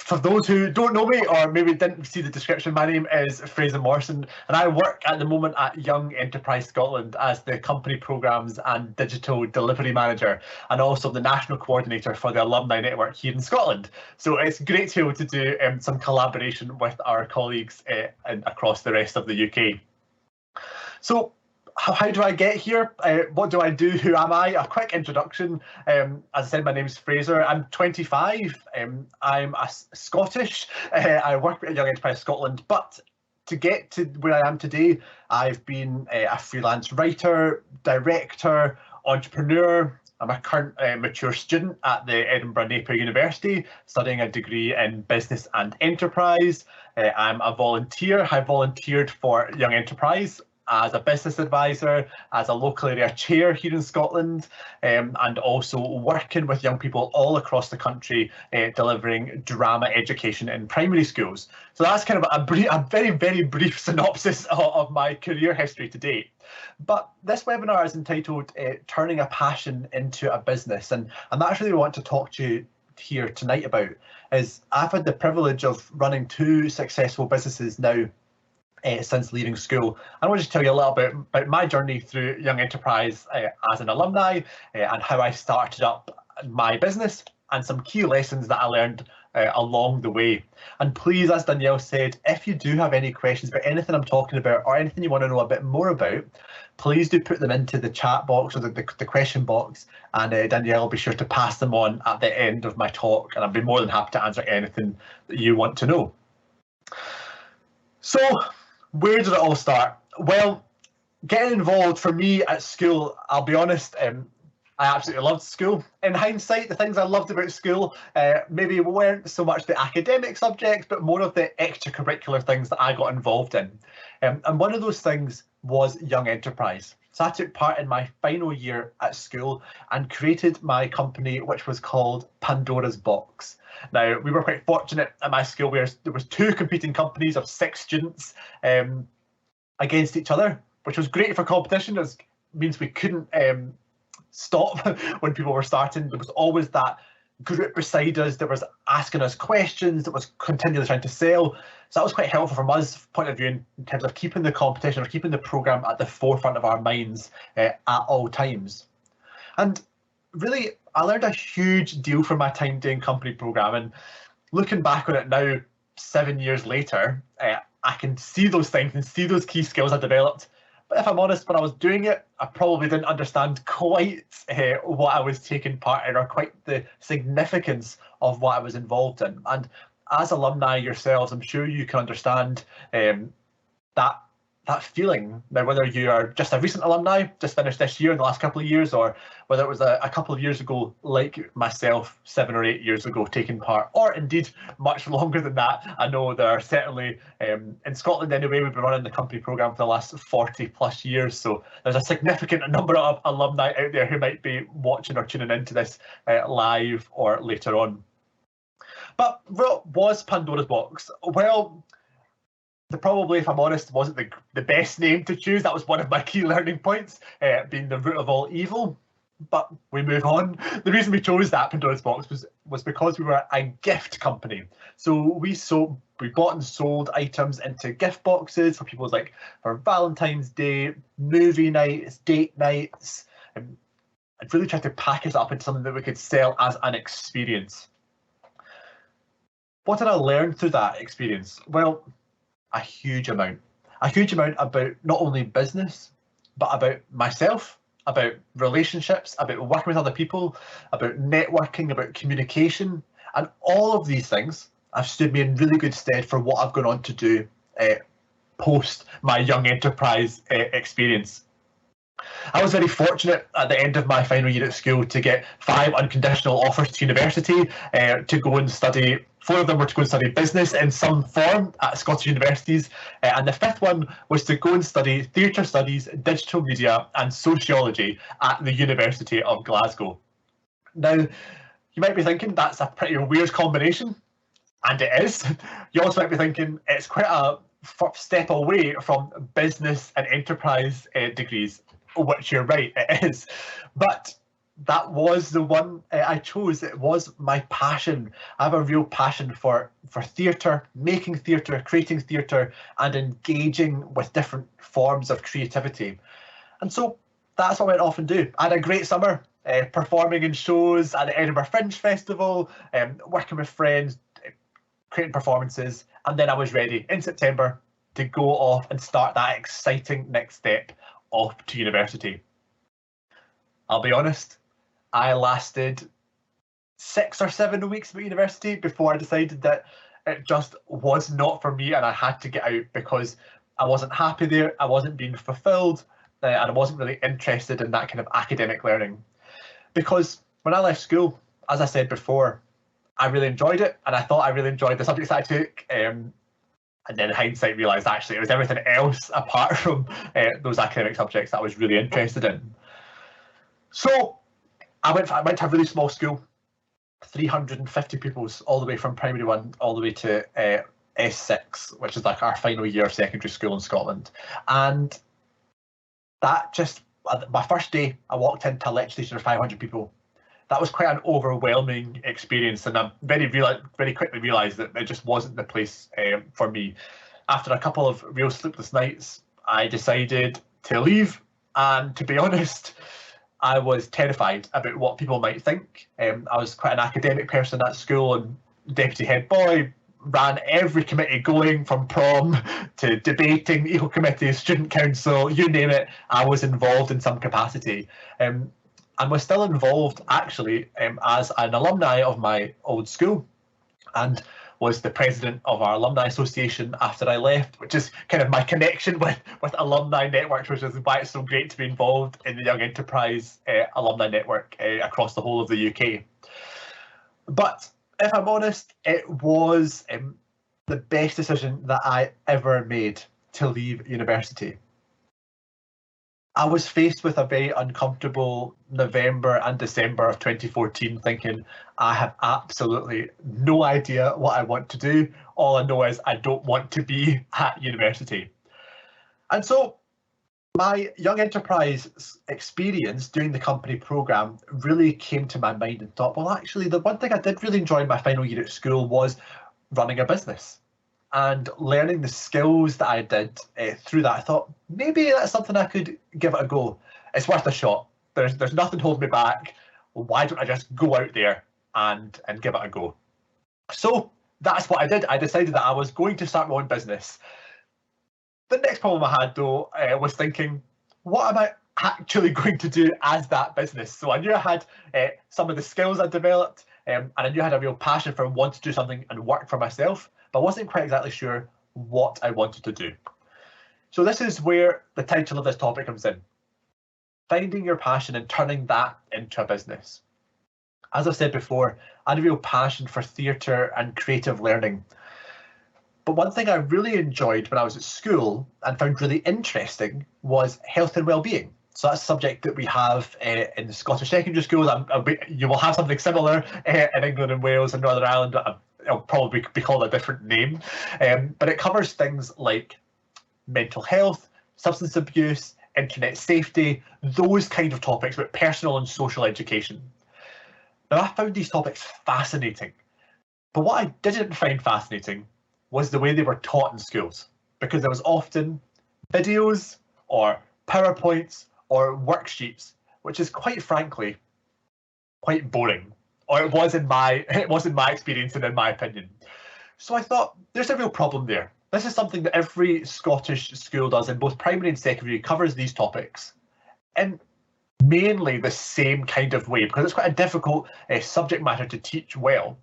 For those who don't know me or maybe didn't see the description, my name is Fraser Morrison and I work at the moment at Young Enterprise Scotland as the company programmes and digital delivery manager, and also the national coordinator for the alumni network here in Scotland. So it's great to be able to do some collaboration with our colleagues across the rest of the UK. So how do I get here? What do I do? Who am I? A quick introduction. As I said, my name is Fraser. I'm 25. I'm Scottish. I work at Young Enterprise Scotland. But to get to where I am today, I've been a freelance writer, director, entrepreneur. I'm a current mature student at the Edinburgh Napier University, studying a degree in business and enterprise. I'm a volunteer. I volunteered for Young Enterprise as a business advisor, as a local area chair here in Scotland, and also working with young people all across the country, delivering drama education in primary schools. So that's kind of a very, very brief synopsis of my career history to date. But this webinar is entitled Turning a Passion into a Business, and that's really what I want to talk to you here tonight about. Is I've had the privilege of running 2 successful businesses now since leaving school. I want to just tell you a little bit about my journey through Young Enterprise as an alumni and how I started up my business and some key lessons that I learned along the way. And please, as Danielle said, if you do have any questions about anything I'm talking about or anything you want to know a bit more about, please do put them into the chat box or the question box, and Danielle will be sure to pass them on at the end of my talk, and I'll be more than happy to answer anything that you want to know. So, where did it all start? Well, getting involved for me at school, I'll be honest, I absolutely loved school. In hindsight, the things I loved about school maybe weren't so much the academic subjects, but more of the extracurricular things that I got involved in. And one of those things was Young Enterprise. So I took part in my final year at school and created my company, which was called Pandora's Box. Now, we were quite fortunate at my school where there was 2 competing companies of 6 students against each other, which was great for competition. It means we couldn't stop when people were starting. There was always that group beside us that was asking us questions, that was continually trying to sell. So that was quite helpful from us point of view in terms of keeping the competition or keeping the programme at the forefront of our minds at all times. And really, I learned a huge deal from my time doing company programming. Looking back on it now, 7 years later, I can see those things and see those key skills I developed. But if I'm honest, when I was doing it, I probably didn't understand quite what I was taking part in or quite the significance of what I was involved in. And as alumni yourselves, I'm sure you can understand that feeling. Now, whether you are just a recent alumni, just finished this year in the last couple of years, or whether it was a couple of years ago, like myself, 7 or 8 years ago, taking part, or indeed much longer than that. I know there are certainly, in Scotland anyway, we've been running the company programme for the last 40 plus years. So there's a significant number of alumni out there who might be watching or tuning into this live or later on. But what was Pandora's Box? Well, probably, if I'm honest, wasn't the best name to choose. That was one of my key learning points, being the root of all evil. But we move on. The reason we chose that Pandora's Box was because we were a gift company. So we bought and sold items into gift boxes for people's, like, for Valentine's Day, movie nights, date nights. I'd really tried to package it up into something that we could sell as an experience. What did I learn through that experience? Well, a huge amount about not only business, but about myself, about relationships, about working with other people, about networking, about communication. And all of these things have stood me in really good stead for what I've gone on to do post my Young Enterprise experience. I was very fortunate at the end of my final year at school to get 5 unconditional offers to university to go and study. 4 of them were to go and study business in some form at Scottish universities, and the 5th one was to go and study theatre studies, digital media and sociology at the University of Glasgow. Now, you might be thinking that's a pretty weird combination, and it is. You also might be thinking it's quite a step away from business and enterprise degrees, which you're right, it is. But that was the one I chose. It was my passion. I have a real passion for theatre, making theatre, creating theatre, and engaging with different forms of creativity. And so that's what I went off and do. I had a great summer, performing in shows at the Edinburgh Fringe Festival, working with friends, creating performances, and then I was ready in September to go off and start that exciting next step off to university. I'll be honest, I lasted 6 or 7 weeks at university before I decided that it just was not for me and I had to get out because I wasn't happy there, I wasn't being fulfilled, and I wasn't really interested in that kind of academic learning. Because when I left school, as I said before, I really enjoyed it and I thought I really enjoyed the subjects that I took. And then in hindsight realised actually it was everything else apart from those academic subjects that I was really interested in. So I went to a really small school, 350 pupils, all the way from primary one all the way to S6, which is like our final year of secondary school in Scotland. And that just, my first day, I walked into a lecture station of 500 people. That was quite an overwhelming experience, and I very quickly realised that it just wasn't the place for me. After a couple of real sleepless nights, I decided to leave, and to be honest, I was terrified about what people might think. I was quite an academic person at school and deputy head boy, ran every committee going from prom to debating, eco committee, student council, you name it, I was involved in some capacity. And was still involved actually as an alumni of my old school, and was the president of our alumni association after I left, which is kind of my connection with alumni networks, which is why it's so great to be involved in the Young Enterprise alumni network across the whole of the UK. But if I'm honest, it was the best decision that I ever made to leave university. I was faced with a very uncomfortable November and December of 2014, thinking I have absolutely no idea what I want to do. All I know is I don't want to be at university. And so my Young Enterprise experience doing the company programme really came to my mind and thought, well, actually, the one thing I did really enjoy in my final year at school was running a business. And learning the skills that I did through that, I thought maybe that's something I could give it a go. It's worth a shot. There's nothing holding me back. Why don't I just go out there and give it a go? So that's what I did. I decided that I was going to start my own business. The next problem I had though was thinking, what am I actually going to do as that business? So I knew I had some of the skills I developed, and I knew I had a real passion for wanting to do something and work for myself. But I wasn't quite exactly sure what I wanted to do. So this is where the title of this topic comes in. Finding your passion and turning that into a business. As I've said before, I had a real passion for theatre and creative learning. But one thing I really enjoyed when I was at school and found really interesting was health and well-being. So that's a subject that we have in the Scottish secondary schools. You will have something similar in England and Wales and Northern Ireland. It'll probably be called a different name, but it covers things like mental health, substance abuse, internet safety, those kind of topics about personal and social education. Now, I found these topics fascinating, but what I didn't find fascinating was the way they were taught in schools, because there was often videos or PowerPoints or worksheets, which is quite frankly quite boring. Or it was in my experience and in my opinion. So I thought there's a real problem there. This is something that every Scottish school does in both primary and secondary, covers these topics in mainly the same kind of way, because it's quite a difficult subject matter to teach well.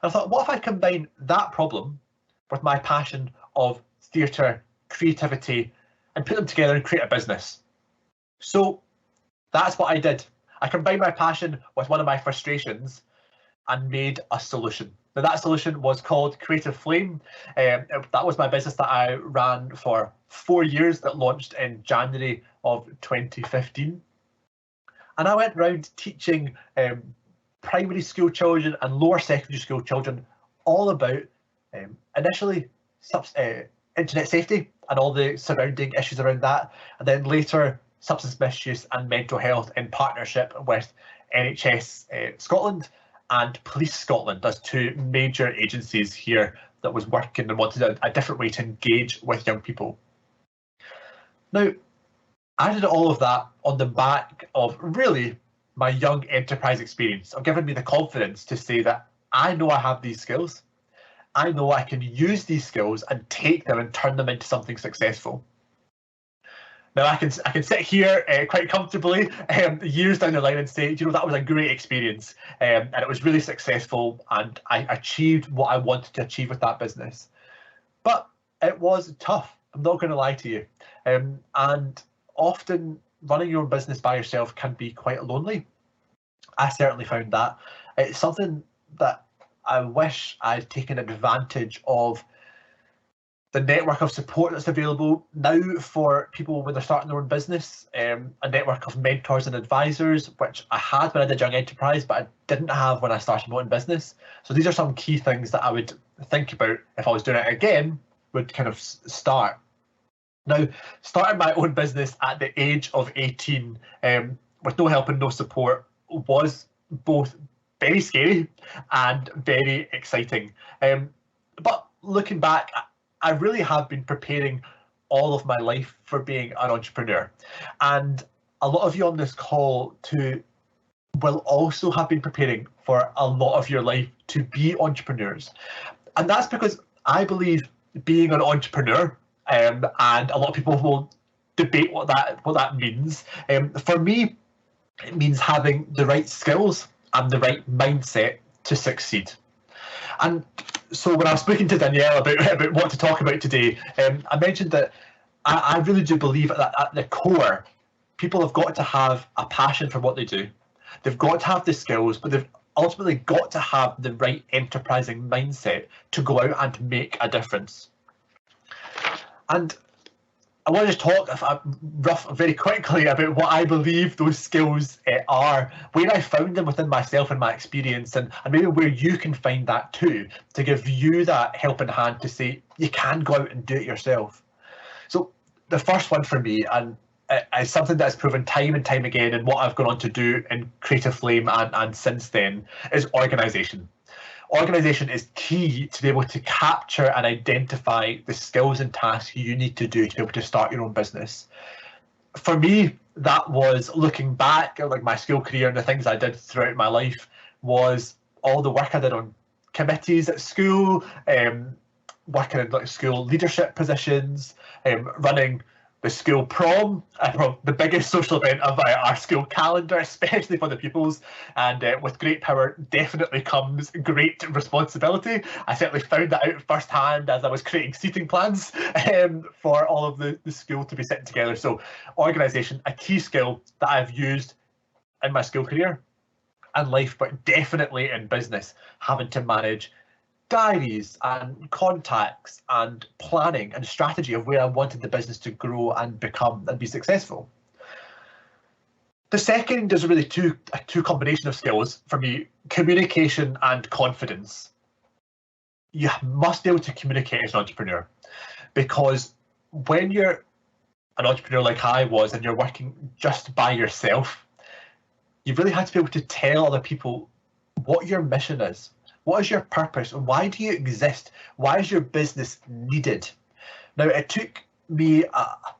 And I thought, what if I combine that problem with my passion of theatre, creativity, and put them together and create a business? So that's what I did. I combined my passion with one of my frustrations and made a solution. Now, that solution was called Creative Flame. That was my business that I ran for 4 years, that launched in January of 2015. And I went around teaching primary school children and lower secondary school children all about initially internet safety and all the surrounding issues around that, and then later substance misuse and mental health in partnership with NHS Scotland and Police Scotland as two major agencies here that was working and wanted a different way to engage with young people. Now, I did all of that on the back of really my young enterprise experience of giving me the confidence to say that I know I have these skills. I know I can use these skills and take them and turn them into something successful. Now I can sit here quite comfortably years down the line and say, you know, that was a great experience and it was really successful and I achieved what I wanted to achieve with that business. But it was tough, I'm not going to lie to you. And often running your own business by yourself can be quite lonely. I certainly found that. It's something that I wish I'd taken advantage of the network of support that's available now for people when they're starting their own business, a network of mentors and advisors, which I had when I did Young Enterprise, but I didn't have when I started my own business. So these are some key things that I would think about if I was doing it again, would kind of start. Now, starting my own business at the age of 18 with no help and no support was both very scary and very exciting. But looking back, I really have been preparing all of my life for being an entrepreneur. And a lot of you on this call too will also have been preparing for a lot of your life to be entrepreneurs. And that's because I believe being an entrepreneur, and a lot of people will debate what that means. For me, it means having the right skills and the right mindset to succeed. And so when I was speaking to Danielle about what to talk about today, I mentioned that I really do believe that at the core, people have got to have a passion for what they do. They've got to have the skills, but they've ultimately got to have the right enterprising mindset to go out and make a difference. And I want to just talk very quickly about what I believe those skills are, where I found them within myself and my experience, and maybe where you can find that too, to give you that helping hand to say you can go out and do it yourself. So the first one for me, and it's something that's proven time and time again and what I've gone on to do in Creative Flame and since then, is organisation. Organisation is key to be able to capture and identify the skills and tasks you need to do to be able to start your own business. For me, that was looking back at like my school career and the things I did throughout my life was all the work I did on committees at school, working in like school leadership positions, running the school prom, the biggest social event of our school calendar, especially for the pupils. And with great power definitely comes great responsibility. I certainly found that out firsthand as I was creating seating plans for all of the school to be sitting together. So organisation, a key skill that I've used in my school career and life, but definitely in business, having to manage diaries and contacts and planning and strategy of where I wanted the business to grow and become and be successful. The second is really two combination of skills for me: communication and confidence. You must be able to communicate as an entrepreneur, because when you're an entrepreneur like I was and you're working just by yourself, you really had to be able to tell other people what your mission is. What is your purpose? Why do you exist? Why is your business needed? Now, it took me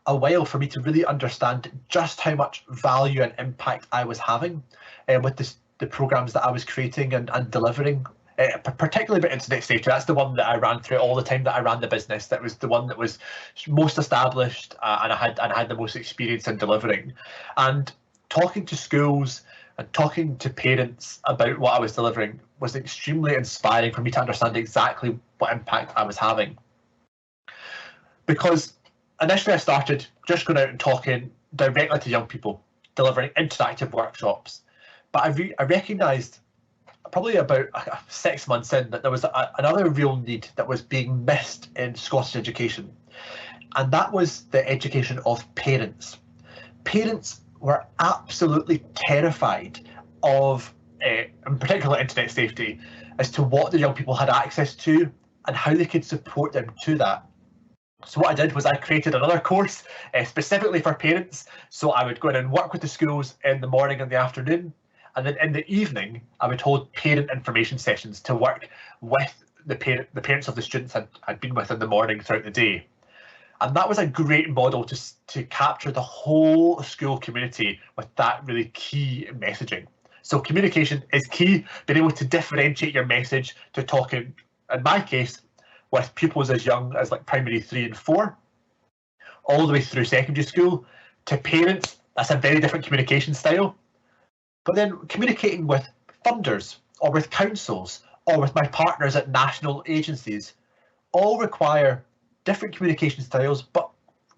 a while for me to really understand just how much value and impact I was having with the programs that I was creating and delivering, particularly about internet safety. That's the one that I ran through all the time that I ran the business. That was the one that was most established and I had the most experience in delivering. And talking to schools and talking to parents about what I was delivering was extremely inspiring for me to understand exactly what impact I was having. Because initially I started just going out and talking directly to young people, delivering interactive workshops. But I recognised probably about 6 months in that there was another real need that was being missed in Scottish education. And that was the education of parents. Parents were absolutely terrified of, in particular, internet safety, as to what the young people had access to and how they could support them to that. So what I did was I created another course specifically for parents. So I would go in and work with the schools in the morning and the afternoon, And then in the evening, I would hold parent information sessions to work with the parents of the students I'd been with in the morning throughout the day. And that was a great model to capture the whole school community with that really key messaging. So communication is key, being able to differentiate your message to talk in my case, with pupils as young as like primary 3 and 4, all the way through secondary school. To parents, that's a very different communication style. But then communicating with funders or with councils or with my partners at national agencies all require different communication styles, but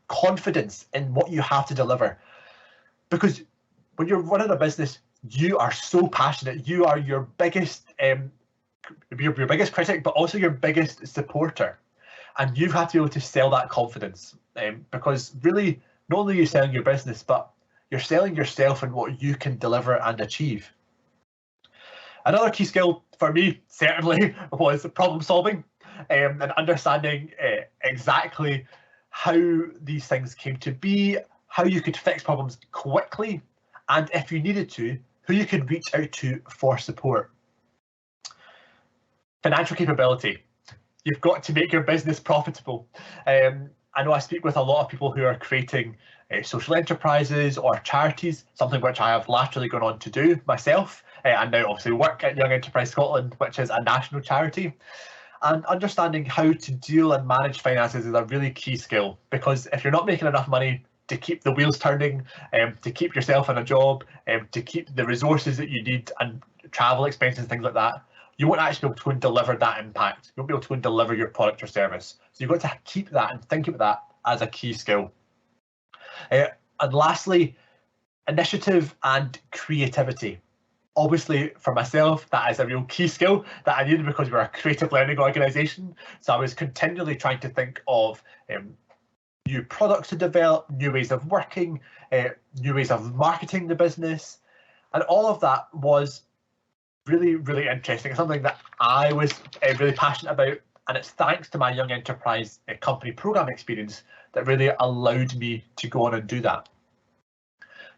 confidence in what you have to deliver. Because when you're running a business, you are so passionate. You are your biggest your biggest critic, but also your biggest supporter. And you have to be able to sell that confidence, because really, not only are you selling your business, but you're selling yourself and what you can deliver and achieve. Another key skill for me, certainly, was problem solving, and understanding exactly how these things came to be, how you could fix problems quickly, and if you needed to, who you could reach out to for support. Financial capability. You've got to make your business profitable. I know I speak with a lot of people who are creating social enterprises or charities, something which I have laterally gone on to do myself, and now obviously work at Young Enterprise Scotland, which is a national charity. And understanding how to deal and manage finances is a really key skill, because if you're not making enough money to keep the wheels turning, to keep yourself in a job, to keep the resources that you need and travel expenses and things like that, you won't actually be able to go and deliver that impact. You won't be able to go and deliver your product or service. So you've got to keep that and think about that as a key skill. And lastly, initiative and creativity. Obviously, for myself, that is a real key skill that I needed because we're a creative learning organisation. So I was continually trying to think of new products to develop, new ways of working, new ways of marketing the business. And all of that was really, really interesting. It's something that I was really passionate about, and it's thanks to my Young Enterprise company program experience that really allowed me to go on and do that.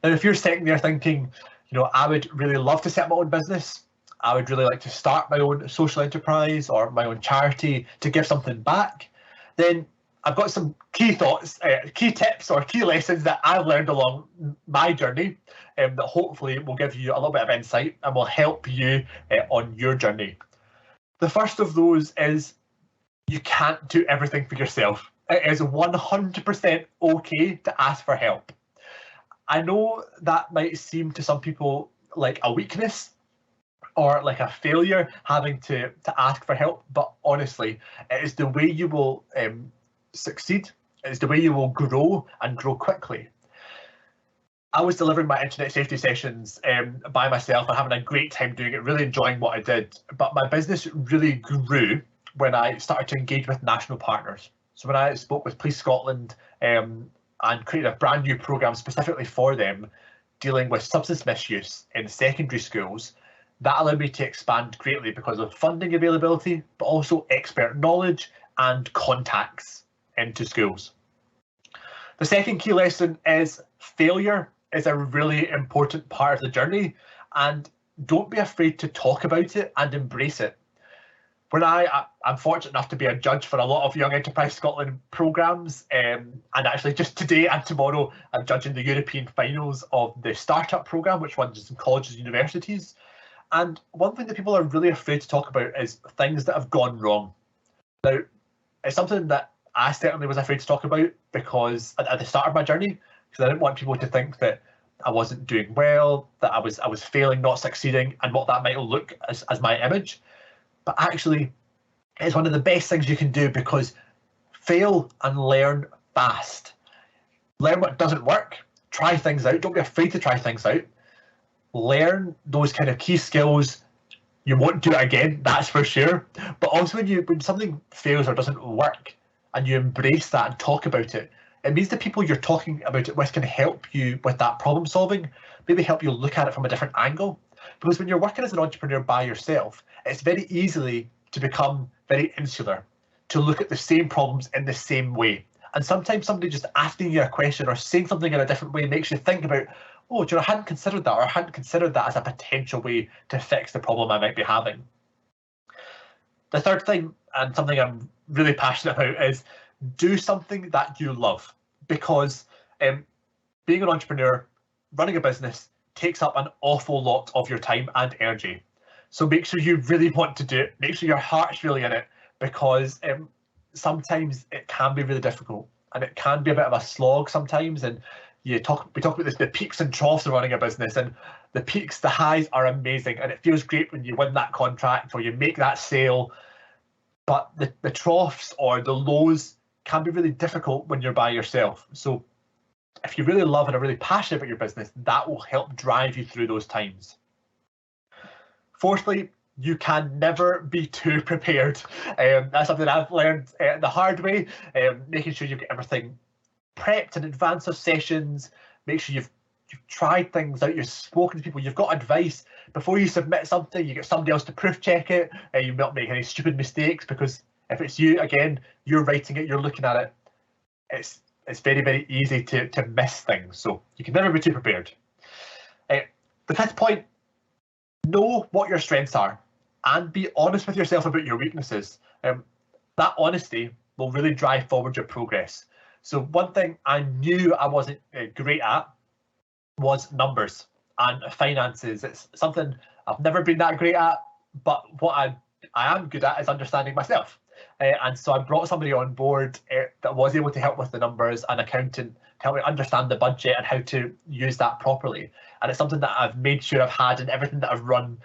Now, if you're sitting there thinking, you know, I would really love to set my own business, I would really like to start my own social enterprise or my own charity to give something back, then I've got some key thoughts, key tips or key lessons that I've learned along my journey that hopefully will give you a little bit of insight and will help you on your journey. The first of those is you can't do everything for yourself. It is 100% okay to ask for help. I know that might seem to some people like a weakness or like a failure, having to ask for help, but honestly, it is the way you will succeed. It's the way you will grow and grow quickly. I was delivering my internet safety sessions by myself and having a great time doing it, really enjoying what I did. But my business really grew when I started to engage with national partners. So when I spoke with Police Scotland and created a brand new programme specifically for them, dealing with substance misuse in secondary schools, that allowed me to expand greatly because of funding availability, but also expert knowledge and contacts into schools. The second key lesson is failure is a really important part of the journey, and don't be afraid to talk about it and embrace it. When I'm fortunate enough to be a judge for a lot of Young Enterprise Scotland programmes, and actually just today and tomorrow I'm judging the European finals of the Startup programme, which runs in colleges and universities. And one thing that people are really afraid to talk about is things that have gone wrong. Now, it's something that I certainly was afraid to talk about because at the start of my journey, because I didn't want people to think that I wasn't doing well, that I was failing, not succeeding, and what that might look as my image. But actually, it's one of the best things you can do, because fail and learn fast. Learn what doesn't work, try things out, don't be afraid to try things out. Learn those kind of key skills. You won't do it again, that's for sure. But also when something fails or doesn't work and you embrace that and talk about it, it means the people you're talking about it with can help you with that problem solving, maybe help you look at it from a different angle. Because when you're working as an entrepreneur by yourself, it's very easily to become very insular, to look at the same problems in the same way. And sometimes somebody just asking you a question or saying something in a different way makes you think about, oh, I hadn't considered that, or I hadn't considered that as a potential way to fix the problem I might be having. The third thing, and something I'm really passionate about, is do something that you love, because being an entrepreneur, running a business, takes up an awful lot of your time and energy. So make sure you really want to do it. Make sure your heart's really in it, because sometimes it can be really difficult, and it can be a bit of a slog sometimes. And we talk about this, the peaks and troughs of running a business, and the peaks, the highs are amazing, and it feels great when you win that contract or you make that sale. But the troughs or the lows can be really difficult when you're by yourself. So if you really love and are really passionate about your business, that will help drive you through those times. Fourthly, you can never be too prepared. That's something I've learned the hard way, making sure you've got everything prepped in advance of sessions. Make sure you've tried things out, you've spoken to people, you've got advice. Before you submit something, you get somebody else to proof check it, and you won't make any stupid mistakes, because if it's you, again, you're writing it, you're looking at it, it's very, very easy to miss things. So you can never be too prepared. The fifth point, know what your strengths are and be honest with yourself about your weaknesses. That honesty will really drive forward your progress. So one thing I knew I wasn't great at was numbers and finances. It's something I've never been that great at, but what I am good at is understanding myself. And so I brought somebody on board that was able to help with the numbers, an accountant, to help me understand the budget and how to use that properly. And it's something that I've made sure I've had in everything that I've run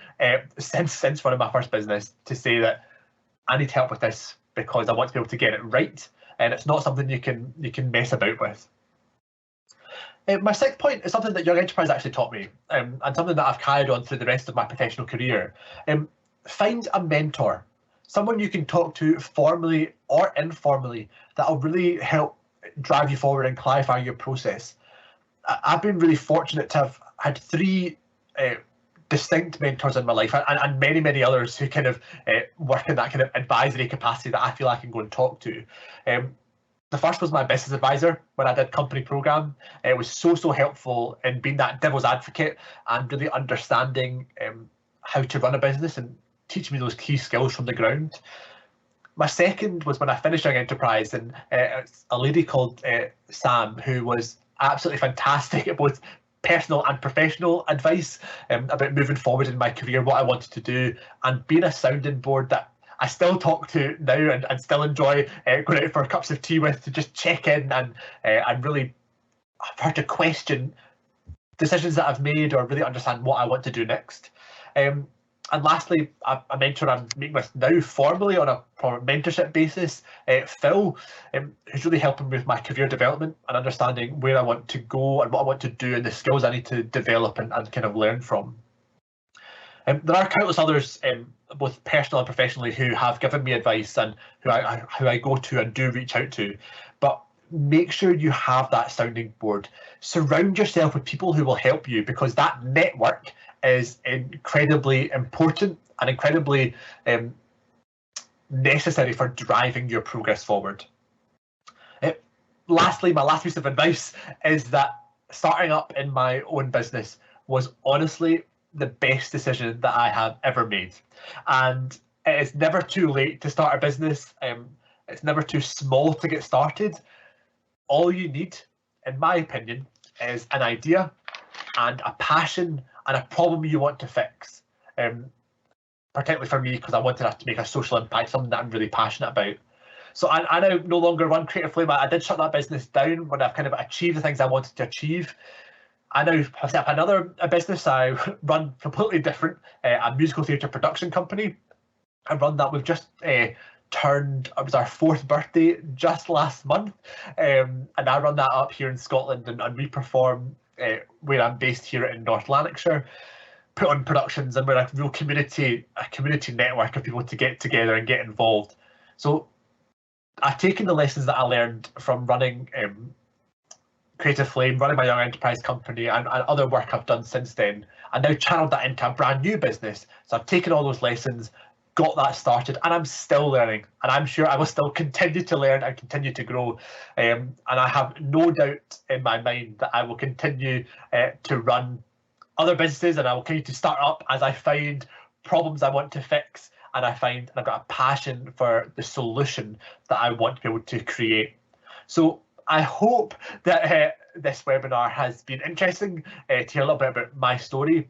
since running my first business, to say that I need help with this because I want to be able to get it right. And it's not something you can mess about with. My sixth point is something that Young Enterprise actually taught me, and something that I've carried on through the rest of my professional career. Find a mentor, someone you can talk to formally or informally, that will really help drive you forward and clarify your process. I've been really fortunate to have had three distinct mentors in my life, and many, many others who kind of work in that kind of advisory capacity that I feel I can go and talk to. The first was my business advisor when I did company program. It was so helpful in being that devil's advocate and really understanding how to run a business and teach me those key skills from the ground. My second was when I finished Young Enterprise, and it's a lady called Sam, who was absolutely fantastic at both personal and professional advice about moving forward in my career, what I wanted to do, and being a sounding board that I still talk to now and still enjoy going out for cups of tea with, to just check in and really have her to question decisions that I've made or really understand what I want to do next. And lastly, a mentor I'm meeting with now formally on a mentorship basis, Phil, who's really helping me with my career development and understanding where I want to go and what I want to do and the skills I need to develop and kind of learn from. There are countless others, both personal and professionally, who have given me advice and who I go to and do reach out to. But make sure you have that sounding board. Surround yourself with people who will help you, because that network is incredibly important and incredibly necessary for driving your progress forward. Lastly, my last piece of advice is that starting up in my own business was honestly the best decision that I have ever made. And it is never too late to start a business. It's never too small to get started. All you need, in my opinion, is an idea and a passion and a problem you want to fix. Particularly for me, because I wanted to make a social impact, something that I'm really passionate about. So I now no longer run Creative Flame. I did shut that business down when I've kind of achieved the things I wanted to achieve. I now have set up another business I run completely different, a musical theatre production company. I run that. We've just turned, it was our 4th birthday just last month, and I run that up here in Scotland, and we perform where I'm based here in North Lanarkshire, put on productions, and we're a real community network of people to get together and get involved. So I've taken the lessons that I learned from running Creative Flame, running my Young Enterprise company, and other work I've done since then, and now channeled that into a brand new business. So I've taken all those lessons, got that started, and I'm still learning, and I'm sure I will still continue to learn and continue to grow. And I have no doubt in my mind that I will continue to run other businesses, and I will continue to start up as I find problems I want to fix, and I've got a passion for the solution that I want to be able to create. So I hope that this webinar has been interesting to hear a little bit about my story.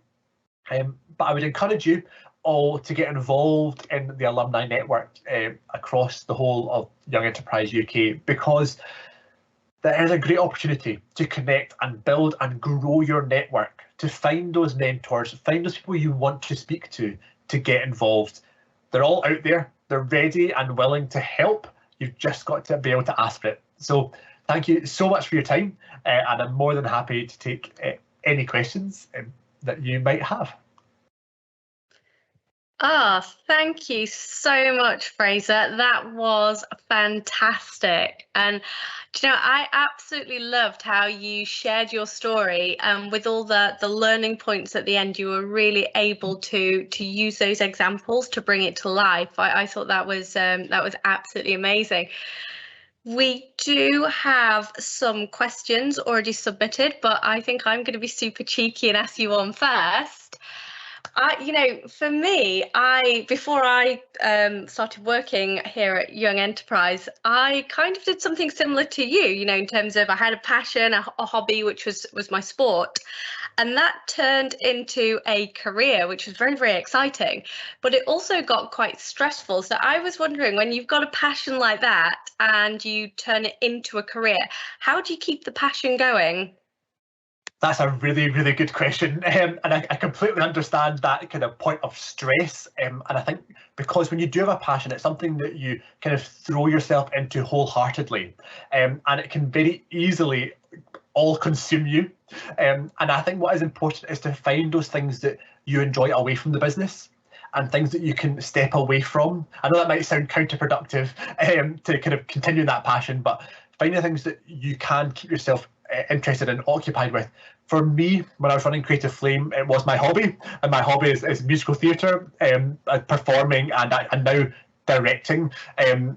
But I would encourage you all to get involved in the alumni network across the whole of Young Enterprise UK, because there is a great opportunity to connect and build and grow your network, to find those mentors, find those people you want to speak to get involved. They're all out there, they're ready and willing to help. You've just got to be able to ask for it. So thank you so much for your time, and I'm more than happy to take any questions that you might have. Thank you so much, Fraser. That was fantastic. And I absolutely loved how you shared your story, with all the learning points at the end. You were really able to use those examples to bring it to life. I thought that was absolutely amazing. We do have some questions already submitted, but I think I'm going to be super cheeky and ask you one first. For me, before I started working here at Young Enterprise, I kind of did something similar to you, in terms of I had a passion, a hobby, which was my sport. And that turned into a career, which was very, very exciting. But it also got quite stressful. So I was wondering, when you've got a passion like that and you turn it into a career, how do you keep the passion going? That's a really, really good question. And I completely understand that kind of point of stress. And I think because when you do have a passion, it's something that you kind of throw yourself into wholeheartedly. And it can very easily all consume you. And I think what is important is to find those things that you enjoy away from the business, and things that you can step away from. I know that might sound counterproductive to kind of continue that passion, but finding things that you can keep yourself interested and occupied with. For me, when I was running Creative Flame, it was my hobby, and my hobby is musical theatre, performing, and now directing, and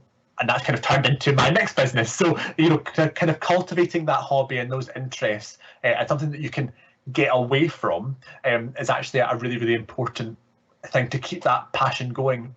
that's kind of turned into my next business. So kind of cultivating that hobby and those interests and something that you can get away from is actually a really, really important thing to keep that passion going.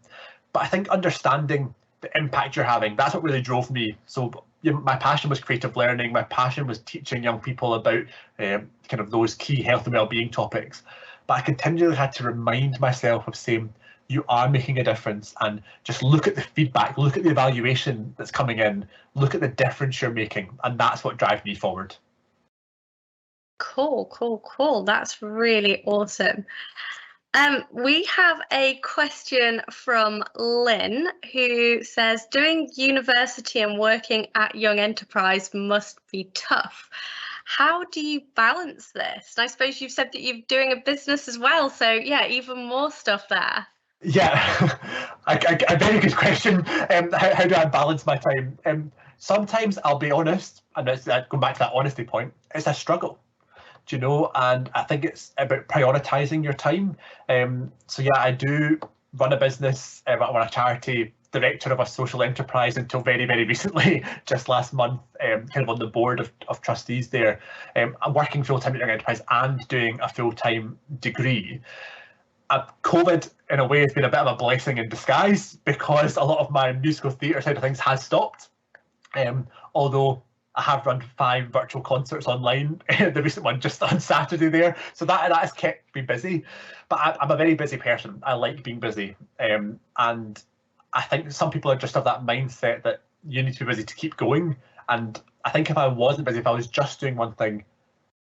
But I think understanding the impact you're having, that's what really drove me. So my passion was creative learning. My passion was teaching young people about kind of those key health and well-being topics. But I continually had to remind myself of saying, you are making a difference, and just look at the feedback, look at the evaluation that's coming in, look at the difference you're making, and that's what drives me forward. Cool. That's really awesome. We have a question from Lynn, who says, doing university and working at Young Enterprise must be tough. How do you balance this? And I suppose you've said that you're doing a business as well, so yeah, even more stuff there. Yeah, a very good question. How do I balance my time? Sometimes, I'll be honest, and going back to that honesty point, it's a struggle. And I think it's about prioritising your time. So yeah, I do run a business, run a charity, director of a social enterprise until very, very recently, just last month, kind of on the board of trustees there. I'm working full-time at Young Enterprise and doing a full-time degree. COVID, in a way, has been a bit of a blessing in disguise, because a lot of my musical theatre side of things has stopped. Although I have run 5 virtual concerts online, the recent one just on Saturday there. So that has kept me busy. But I'm a very busy person. I like being busy. And I think some people are just of that mindset that you need to be busy to keep going. And I think if I wasn't busy, if I was just doing one thing,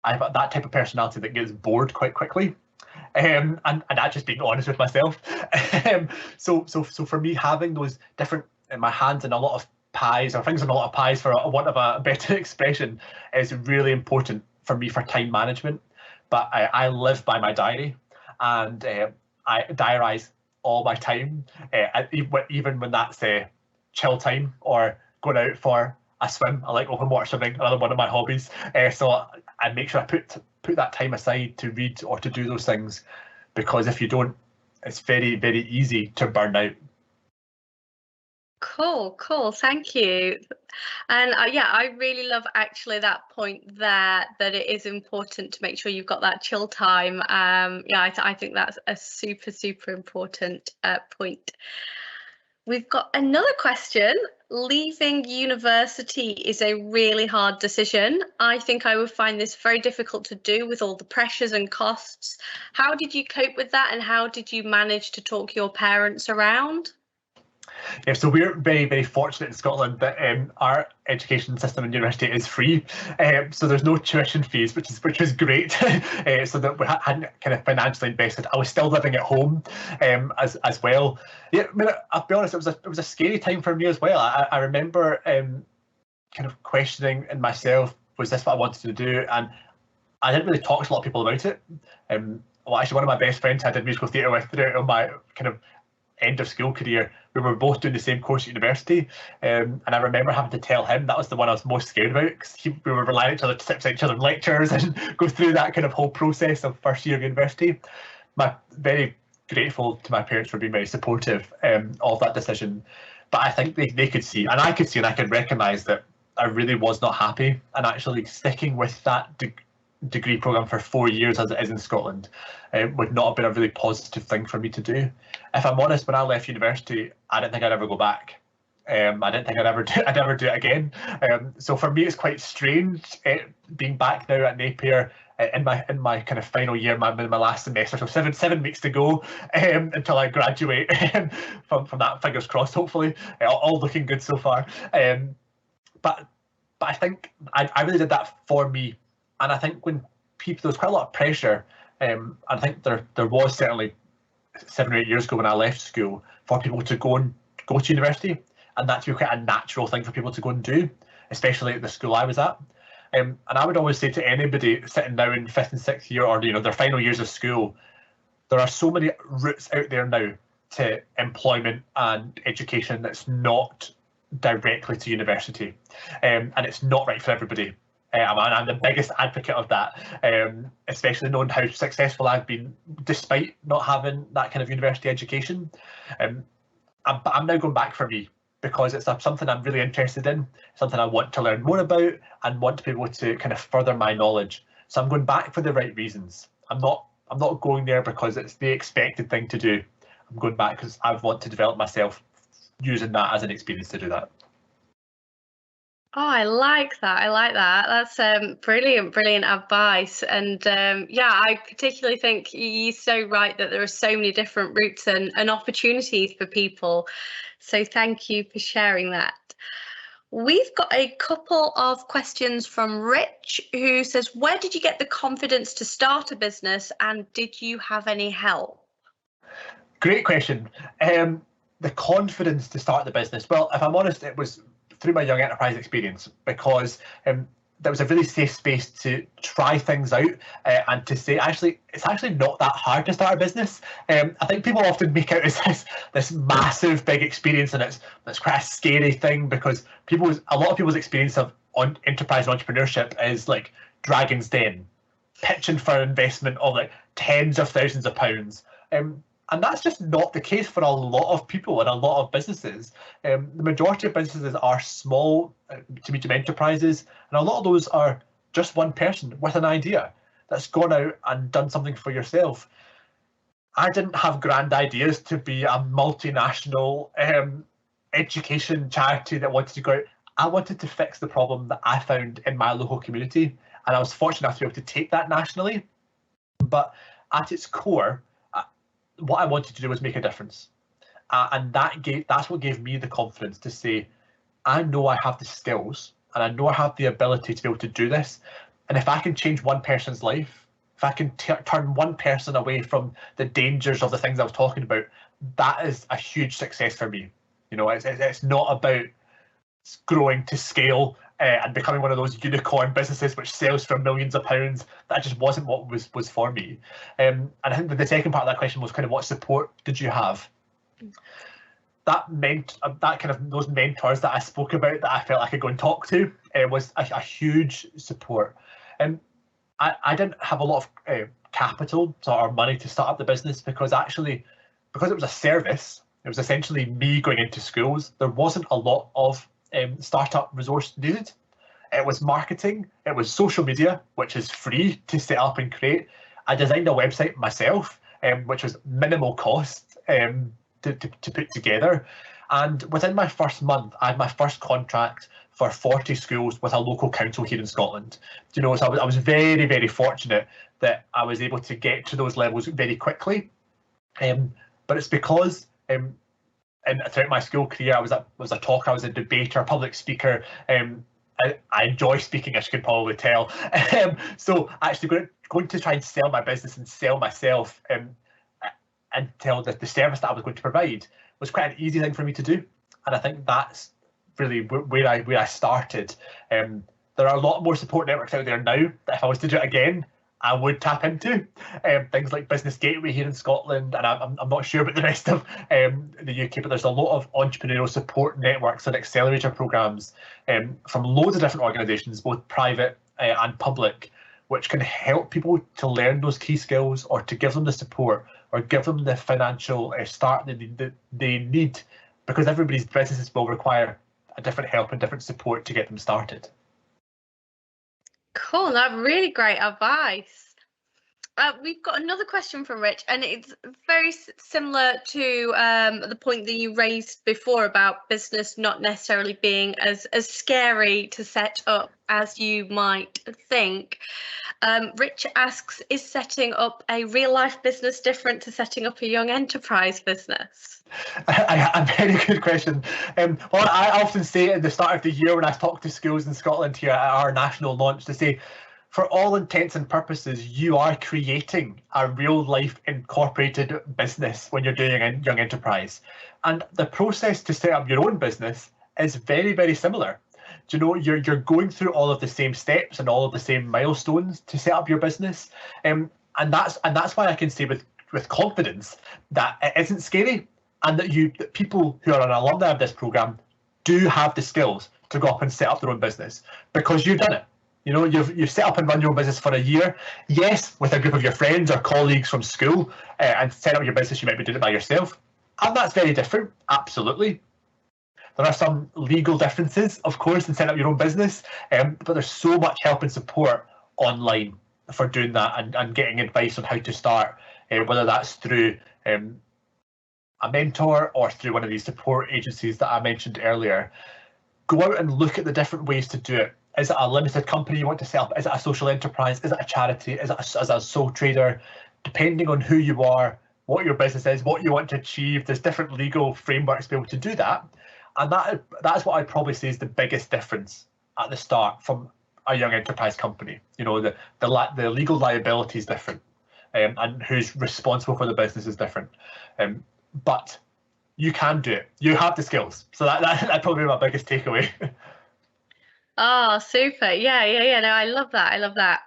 I have that type of personality that gets bored quite quickly. And that's just being honest with myself. So for me, having those different in my hands and a lot of pies, or things in a lot of pies, for want of a better expression, is really important for me for time management. But I live by my diary, and I diarise all my time, even when that's chill time or going out for a swim. I like open water swimming, another one of my hobbies. So I make sure I put that time aside to read or to do those things, because if you don't, it's very, very easy to burn out. Cool. Thank you. And yeah, I really love actually that point there, that it is important to make sure you've got that chill time. Yeah, I think that's a super important point. We've got another question. Leaving university is a really hard decision. I think I would find this very difficult to do with all the pressures and costs. How did you cope with that, and how did you manage to talk your parents around? Yeah, so we're very, very fortunate in Scotland that our education system in university is free. So there's no tuition fees, which is great. So that we hadn't kind of financially invested. I was still living at home as well. Yeah, I mean, I'll be honest, it was a scary time for me as well. I remember kind of questioning in myself, was this what I wanted to do? And I didn't really talk to a lot of people about it. Well, actually, one of my best friends I did musical theatre with throughout my kind of end of school career, we were both doing the same course at university, and I remember having to tell him that was the one I was most scared about, because we were relying on each other to sit beside each other in lectures and go through that kind of whole process of first year of university. I'm very grateful to my parents for being very supportive of that decision, but I think they could see, and I could see, and I could recognise that I really was not happy, and actually sticking with that degree programme for 4 years as it is in Scotland would not have been a really positive thing for me to do. If I'm honest, when I left university, I didn't think I'd ever go back. I didn't think I'd ever do it again. So for me, it's quite strange being back now at Napier in my kind of final year, my last semester. So seven weeks to go until I graduate from that. Fingers crossed, hopefully, all looking good so far. But I think I really did that for me. And I think when there was quite a lot of pressure, and I think there was certainly 7 or 8 years ago when I left school for people to go to university, and that to be quite a natural thing for people to go and do, especially at the school I was at. And I would always say to anybody sitting now in 5th and 6th year, or their final years of school, there are so many routes out there now to employment and education that's not directly to university, and it's not right for everybody. I'm the biggest advocate of that, especially knowing how successful I've been despite not having that kind of university education. I'm now going back for me because it's something I'm really interested in, something I want to learn more about and want to be able to kind of further my knowledge. So I'm going back for the right reasons. I'm not going there because it's the expected thing to do. I'm going back because I want to develop myself using that as an experience to do that. Oh, I like that. That's brilliant advice. And yeah, I particularly think you're so right that there are so many different routes and opportunities for people. So thank you for sharing that. We've got a couple of questions from Rich, who says, where did you get the confidence to start a business, and did you have any help? Great question. The confidence to start the business. Well, if I'm honest, it was through my young enterprise experience, because there was a really safe space to try things out and to say, actually, it's actually not that hard to start a business. I think people often make out as this massive, big experience, and it's quite a scary thing, because a lot of people's experience of enterprise and entrepreneurship is like Dragon's Den, pitching for investment of like tens of thousands of pounds. And that's just not the case for a lot of people and a lot of businesses. The majority of businesses are small to medium enterprises, and a lot of those are just one person with an idea that's gone out and done something for yourself. I didn't have grand ideas to be a multinational education charity that wanted to go out. I wanted to fix the problem that I found in my local community, and I was fortunate enough to be able to take that nationally. But at its core, what I wanted to do was make a difference, and that's what gave me the confidence to say, I know I have the skills and I know I have the ability to be able to do this, and if I can change one person's life, if I can turn one person away from the dangers of the things I was talking about, that is a huge success for me. It's not about growing to scale and becoming one of those unicorn businesses which sells for millions of pounds. That just wasn't what was for me. And I think that the second part of that question was kind of, what support did you have? That meant that kind of those mentors that I spoke about that I felt I could go and talk to was a huge support. I didn't have a lot of capital or money to start up the business, because actually because it was a service, it was essentially me going into schools. There wasn't a lot of startup resource needed. It was marketing, it was social media, which is free to set up and create. I designed a website myself, which was minimal cost to put together. And within my first month, I had my first contract for 40 schools with a local council here in Scotland. You know, so I was very, very fortunate that I was able to get to those levels very quickly. But it's because and throughout my school career, I was a talker, I was a debater, public speaker. I enjoy speaking, as you can probably tell. So actually going to try and sell my business and sell myself and tell the service that I was going to provide was quite an easy thing for me to do. And I think that's really where I started. There are a lot more support networks out there now that if I was to do it again, I would tap into. Things like Business Gateway here in Scotland, and I'm not sure about the rest of the UK, but there's a lot of entrepreneurial support networks and accelerator programs from loads of different organisations, both private and public, which can help people to learn those key skills or to give them the support or give them the financial start that they need, because everybody's businesses will require a different help and different support to get them started. Cool, that's really great advice. We've got another question from Rich, and it's very similar to the point that you raised before about business not necessarily being as scary to set up as you might think. Rich asks, is setting up a real life business different to setting up a young enterprise business? A very good question. Well, I often say at the start of the year when I talk to schools in Scotland here at our national launch, to say, for all intents and purposes, you are creating a real life incorporated business when you're doing a young enterprise. And the process to set up your own business is very, very similar. Do you know, you're going through all of the same steps and all of the same milestones to set up your business. And that's why I can say with confidence that it isn't scary, and that people who are an alumni of this program do have the skills to go up and set up their own business, because you've done it. You know, you've set up and run your own business for a year. Yes, with a group of your friends or colleagues from school, and set up your business, you might be doing it by yourself. And that's very different, absolutely. There are some legal differences, of course, in setting up your own business, but there's so much help and support online for doing that and getting advice on how to start, whether that's through a mentor or through one of these support agencies that I mentioned earlier. Go out and look at the different ways to do it. Is it a limited company you want to set up? Is it a social enterprise? Is it a charity? Is it as a sole trader? Depending on who you are, what your business is, what you want to achieve, there's different legal frameworks to be able to do that. And that's what I'd probably say is the biggest difference at the start from a young enterprise company. You know, the legal liability is different, and who's responsible for the business is different. But you can do it. You have the skills. So that'd probably be my biggest takeaway. Oh, super. Yeah. No, I love that.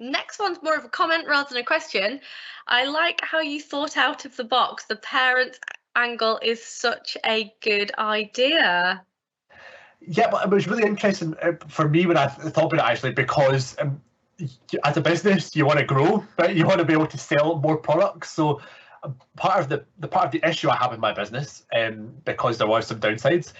Next one's more of a comment rather than a question. I like how you thought out of the box. The parent angle is such a good idea. Yeah, but it was really interesting for me when I thought about it, actually, because as a business, you want to grow, but you want to be able to sell more products. So part of the issue I have in my business, because there was some downsides,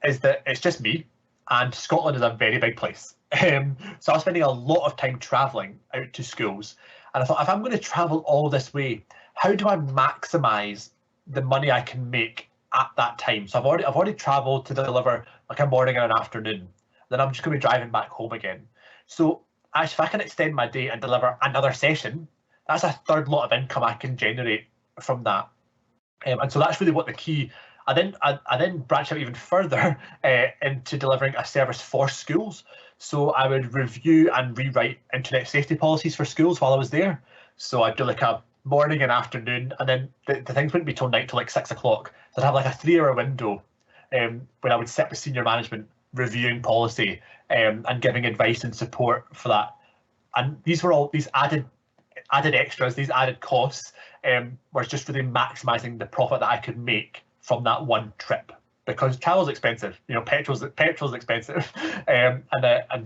is that it's just me, and Scotland is a very big place. So I was spending a lot of time travelling out to schools, and I thought, if I'm going to travel all this way, how do I maximise the money I can make at that time? So I've already travelled to deliver like a morning and an afternoon. Then I'm just going to be driving back home again. So actually, if I can extend my day and deliver another session, that's a third lot of income I can generate from that. And so that's really what the key. I then branched out even further into delivering a service for schools. So I would review and rewrite internet safety policies for schools while I was there. So I'd do like a morning and afternoon, and then the things wouldn't be till night till like 6 o'clock. So I'd have like a 3-hour window when I would sit with senior management reviewing policy and giving advice and support for that. And these were all these added extras, these added costs, was just really maximising the profit that I could make from that one trip, because travel's expensive. You know, petrol's expensive, and I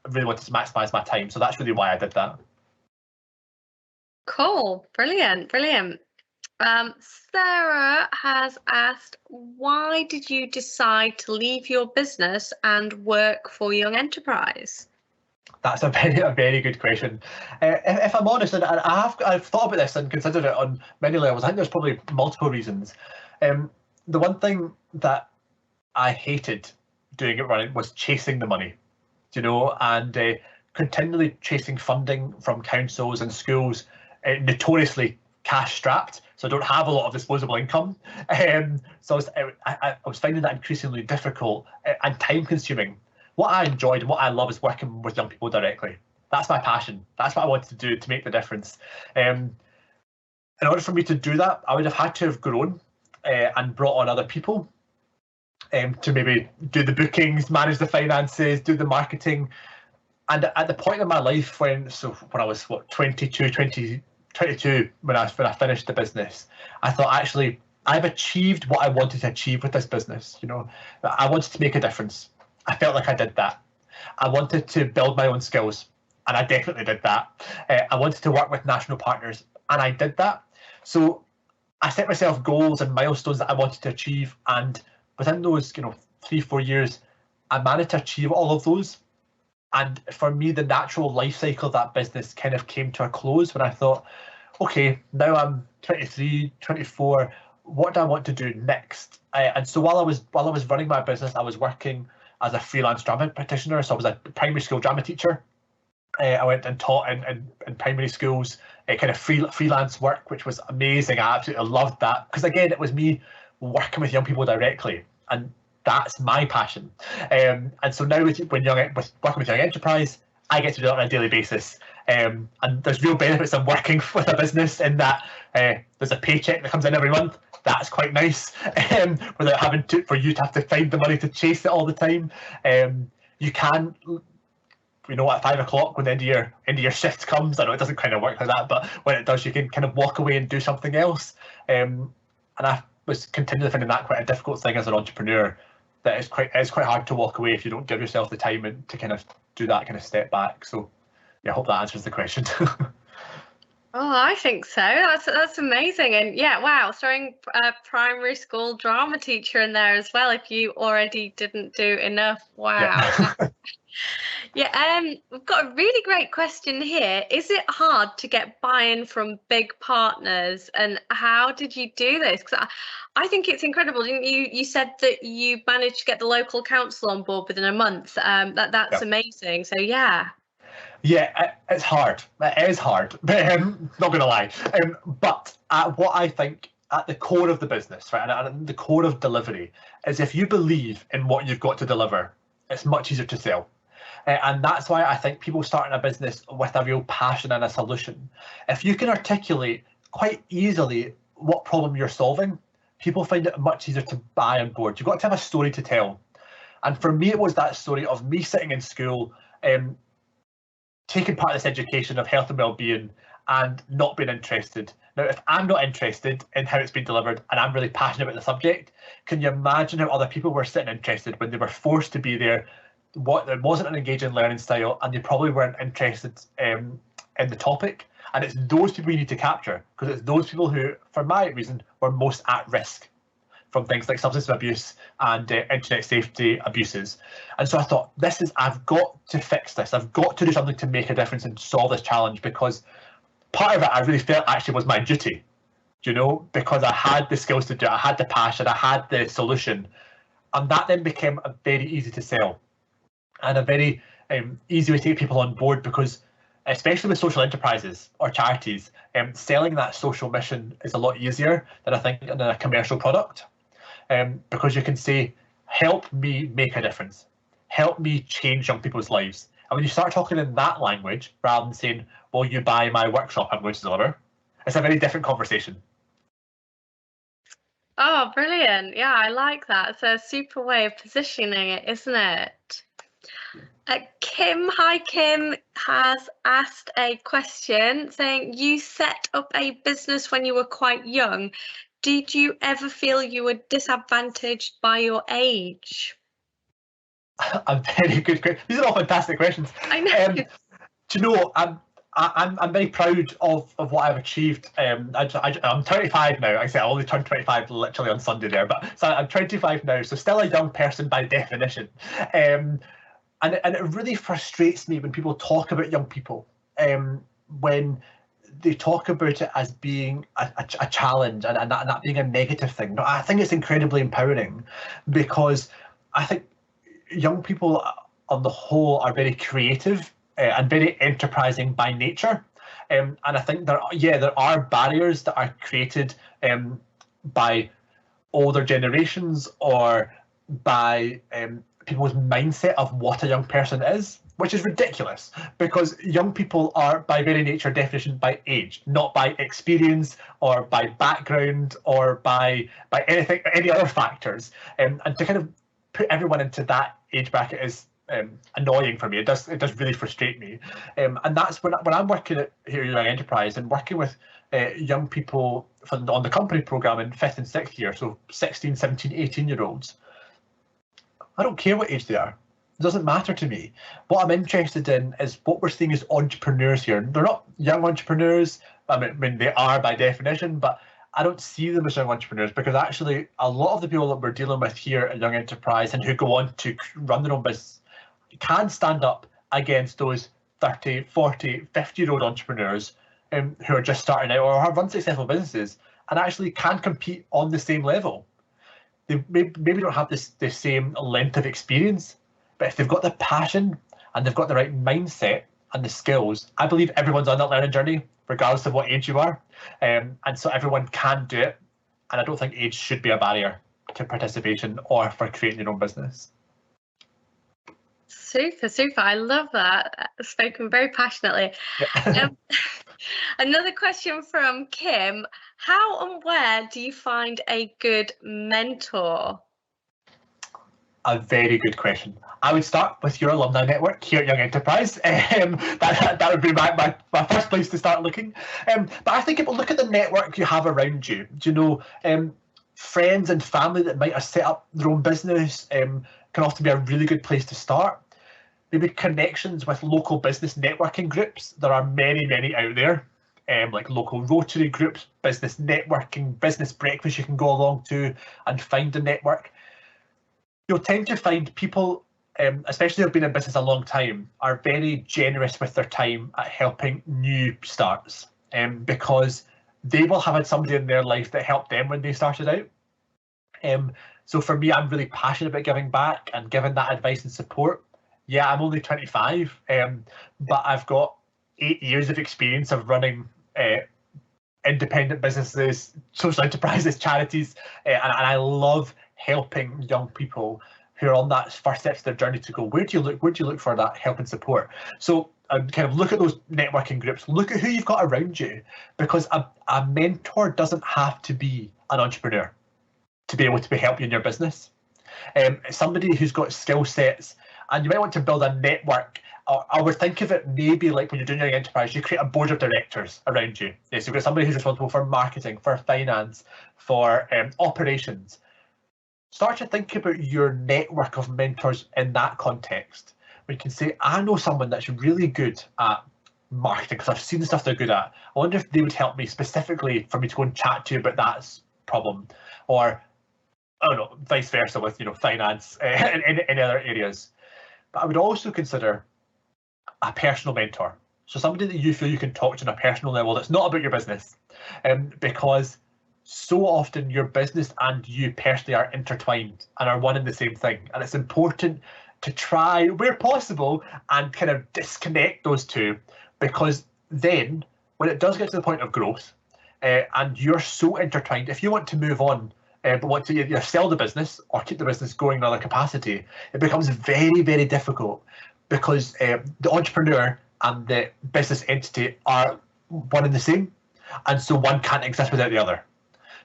really wanted to maximise my time. So that's really why I did that. Cool, brilliant. Sarah has asked, why did you decide to leave your business and work for Young Enterprise? That's a very good question. If I'm honest, and I've thought about this and considered it on many levels. I think there's probably multiple reasons. The one thing that I hated doing it running was chasing the money, and continually chasing funding from councils and schools, notoriously cash strapped, so I don't have a lot of disposable income. So I was finding that increasingly difficult and time consuming. What I enjoyed and what I love is working with young people directly. That's my passion. That's what I wanted to do to make the difference. In order for me to do that, I would have had to have grown and brought on other people to maybe do the bookings, manage the finances, do the marketing. And at the point in my life when I was 22 when I finished the business, I thought, actually, I've achieved what I wanted to achieve with this business. I wanted to make a difference. I felt like I did that. I wanted to build my own skills, and I definitely did that. I wanted to work with national partners, and I did that. So I set myself goals and milestones that I wanted to achieve, and within those 3-4 years, I managed to achieve all of those. And for me, the natural life cycle of that business kind of came to a close when I thought, okay, now I'm 23, 24, what do I want to do next? And so while I was running my business, I was working as a freelance drama practitioner. So I was a primary school drama teacher. I went and taught in primary schools, kind of freelance work, which was amazing. I absolutely loved that, because again, it was me working with young people directly, and that's my passion. And so now working with Young Enterprise, I get to do that on a daily basis. And there's real benefits of working with a business in that there's a paycheck that comes in every month. That's quite nice, without having for you to have to find the money to chase it all the time. You can, at 5 o'clock when the end of your shift comes, I know it doesn't kind of work like that, but when it does, you can kind of walk away and do something else. And I was continually finding that quite a difficult thing as an entrepreneur. That it's quite hard to walk away if you don't give yourself the time and to kind of do that kind of step back. So yeah, I hope that answers the question. Oh, I think so. That's amazing. And yeah, wow, throwing a primary school drama teacher in there as well, if you already didn't do enough. Wow. Yeah. Yeah, we've got a really great question here. Is it hard to get buy-in from big partners, and how did you do this? Because I think it's incredible. Didn't you? You said that you managed to get the local council on board within a month. That's amazing. So yeah. Yeah, it's hard. It is hard. Not going to lie. But what I think at the core of the business, right, and at the core of delivery, is if you believe in what you've got to deliver, it's much easier to sell. And that's why I think people starting a business with a real passion and a solution. If you can articulate quite easily what problem you're solving, people find it much easier to buy on board. You've got to have a story to tell. And for me, it was that story of me sitting in school, taking part in this education of health and well-being and not being interested. Now, if I'm not interested in how it's been delivered and I'm really passionate about the subject, can you imagine how other people were sitting interested when they were forced to be there? There wasn't an engaging learning style, and they probably weren't interested in the topic. And it's those people you need to capture, because it's those people who, for my reason, were most at risk from things like substance abuse and internet safety abuses. And so I thought, I've got to fix this. I've got to do something to make a difference and solve this challenge, because part of it I really felt actually was my duty, because I had the skills to do it, I had the passion, I had the solution. And that then became very easy to sell and a very easy way to get people on board, because especially with social enterprises or charities, selling that social mission is a lot easier than I think in a commercial product. Because you can say, help me make a difference, help me change young people's lives. And when you start talking in that language, rather than saying, will you buy my workshop I'm going to deliver, it's a very different conversation. Oh, brilliant. Yeah, I like that. It's a super way of positioning it, isn't it? Kim has asked a question saying, you set up a business when you were quite young. Did you ever feel you were disadvantaged by your age? A very good question. These are all fantastic questions. I know. I'm very proud of what I've achieved. I'm 25 now. I said I only turned 25 literally on Sunday there, but so I'm 25 now, so still a young person by definition. And it really frustrates me when people talk about young people, when they talk about it as being a challenge and that being a negative thing. But I think it's incredibly empowering, because I think young people on the whole are very creative and very enterprising by nature. And I think there are barriers that are created by older generations or by people's mindset of what a young person is, which is ridiculous, because young people are by very nature definition by age, not by experience or by background or by any other factors. And to kind of put everyone into that age bracket is annoying for me. It does really frustrate me. And that's when I'm working at here at Young Enterprise and working with young people on the company program in 5th and 6th year, so 16, 17, 18-year-olds. I don't care what age they are. It doesn't matter to me. What I'm interested in is what we're seeing as entrepreneurs here. They're not young entrepreneurs. I mean, they are by definition, but I don't see them as young entrepreneurs, because actually a lot of the people that we're dealing with here at Young Enterprise and who go on to run their own business can stand up against those 30, 40, 50-year-old entrepreneurs who are just starting out or have run successful businesses and actually can compete on the same level. They maybe don't have the same length of experience, but if they've got the passion and they've got the right mindset and the skills, I believe everyone's on that learning journey, regardless of what age you are. And so everyone can do it. And I don't think age should be a barrier to participation or for creating your own business. Super. I love that. Spoken very passionately. Yeah. Another question from Kim. How and where do you find a good mentor? A very good question. I would start with your alumni network here at Young Enterprise. That would be my first place to start looking. But I think if you look at the network you have around you, friends and family that might have set up their own business can often be a really good place to start. Maybe connections with local business networking groups. There are many, many out there, like local Rotary groups, business networking, business breakfast you can go along to and find a network. You'll tend to find people, especially who've been in business a long time, are very generous with their time at helping new starts, because they will have had somebody in their life that helped them when they started out. So for me, I'm really passionate about giving back and giving that advice and support. Yeah, I'm only 25, but I've got 8 years of experience of running independent businesses, social enterprises, charities, and I love helping young people who are on that first steps of their journey to go, where do you look for that help and support? So kind of look at those networking groups, look at who you've got around you, because a mentor doesn't have to be an entrepreneur to be able to help you in your business. Somebody who's got skill sets, and you might want to build a network. I would think of it maybe like when you're doing your enterprise, you create a board of directors around you. So you've got somebody who's responsible for marketing, for finance, for operations. Start to think about your network of mentors in that context. We can say, I know someone that's really good at marketing because I've seen the stuff they're good at. I wonder if they would help me specifically for me to go and chat to you about that problem, or I don't know, vice versa with finance and any other areas. But I would also consider a personal mentor. So somebody that you feel you can talk to on a personal level that's not about your business, because so often your business and you personally are intertwined and are one and the same thing. And it's important to try, where possible, and kind of disconnect those two, because then when it does get to the point of growth and you're so intertwined, if you want to move on, but want to either sell the business or keep the business going in another capacity, it becomes very, very difficult, because the entrepreneur and the business entity are one and the same, and so one can't exist without the other.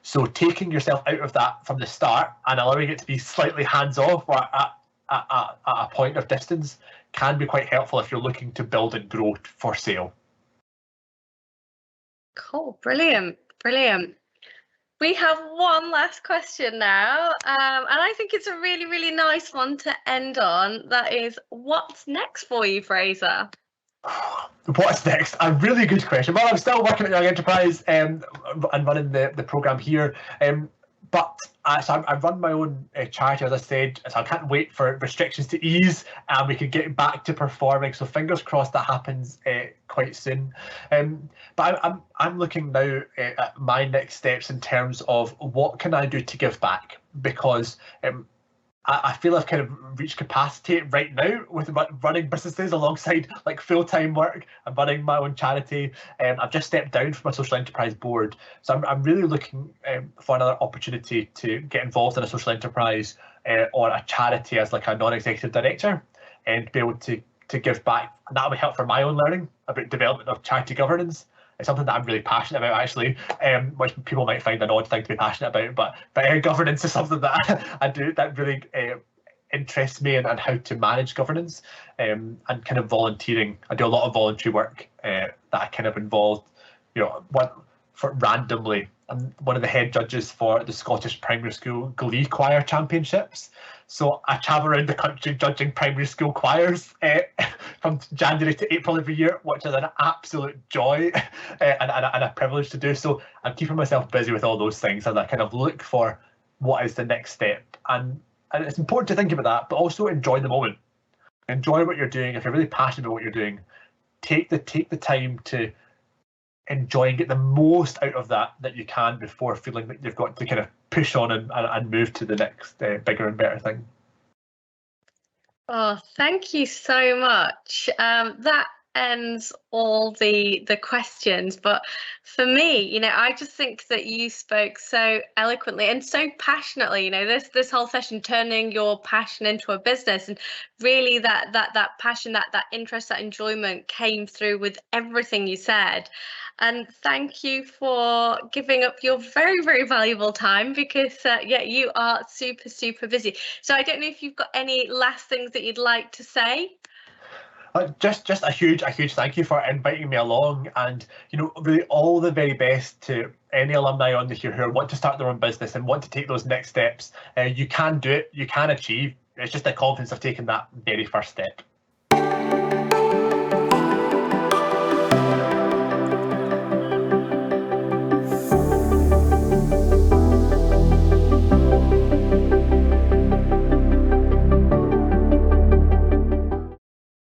So taking yourself out of that from the start and allowing it to be slightly hands-off or at a point of distance can be quite helpful if you're looking to build and grow for sale. Cool, brilliant. We have one last question now, and I think it's a really, really nice one to end on. That is, what's next for you, Fraser? What's next? A really good question. Well, I'm still working at Young Enterprise and running the program here. But so I run my own charity, as I said, so I can't wait for restrictions to ease and we can get back to performing. So fingers crossed that happens quite soon. But I'm looking now at my next steps in terms of what can I do to give back, because I feel I've kind of reached capacity right now with running businesses alongside like full-time work and running my own charity. I've just stepped down from a social enterprise board, so I'm really looking for another opportunity to get involved in a social enterprise or a charity as like a non-executive director and be able to give back. And that'll be helpful for my own learning about development of charity governance. It's something that I'm really passionate about, actually, which people might find an odd thing to be passionate about, but governance is something that I do that really interests me, and how to manage governance, and kind of volunteering. I do a lot of voluntary work that I kind of involved, randomly. I'm one of the head judges for the Scottish Primary School Glee Choir Championships. So I travel around the country judging primary school choirs from January to April every year, which is an absolute joy and a privilege to do. So I'm keeping myself busy with all those things as I kind of look for what is the next step. And it's important to think about that, but also enjoy the moment. Enjoy what you're doing. If you're really passionate about what you're doing, take the time to enjoy and get the most out of that you can before feeling that you've got to kind of push on and move to the next bigger and better thing. Oh, thank you so much. That ends all the questions, but for me, I just think that you spoke so eloquently and so passionately. This whole session, turning your passion into a business, and really that passion, that interest, that enjoyment came through with everything you said. And thank you for giving up your very, very valuable time, because you are super busy. So I don't know if you've got any last things that you'd like to say. Just a huge thank you for inviting me along, and really all the very best to any alumni on here who want to start their own business and want to take those next steps. You can do it, you can achieve. It's just the confidence of taking that very first step.